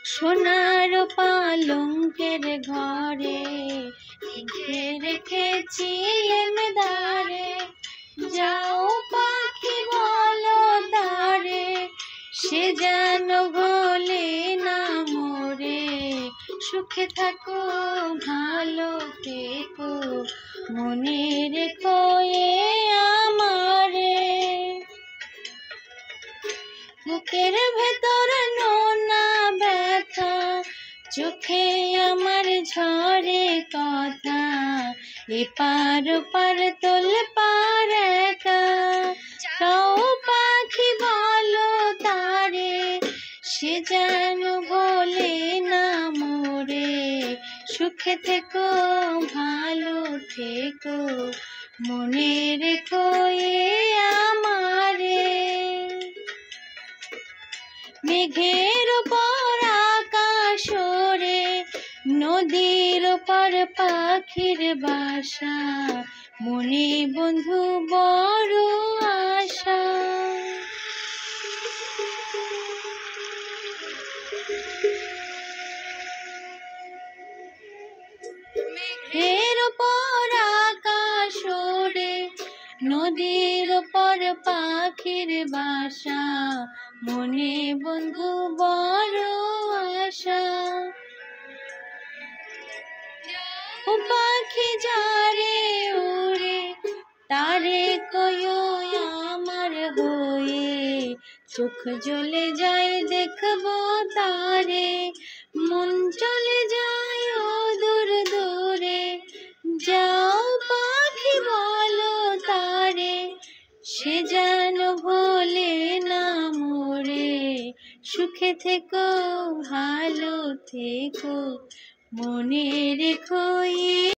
সোনার পালঙ্কের ঘরে লিখে রেখেছি এমদারে, যাও পাখি বলো তারে, সে যেন ভোলে না মোরে। সুখে থাকো ভালো থেকো, মনে রেখো এ আমারে। বুকের ভেতর নোনা ব্যথা, চোখে আমার ঝরে কথা, এপার ওপার তোলপার একা। যাও পাখি বলো তারে, সে যেন ভোলে না মোরে। সুখে থেকো ভালো থেকো, মনে রেখো এ আমারে। মেঘের উপর আকাশ ওড়ে, নদীর উপর পাখির বাসা, মনে বন্ধু বড় আশা। মেঘের উপর আকাশ ওড়ে, নদীর উপর পাখির বাসা, মনে বন্ধু বড় আশা। ও পাখি যারে উড়ে, তারে কয়ো আমার হয়ে, চোখ জ্বলে যায় দেখবো তারে, মন চলে যায় ও দূর দূরে। যাও পাখি বলো তারে, সে যেন ভোলে না মোরে। সুখে থেকো ভালো থেকো, মনে রেখো।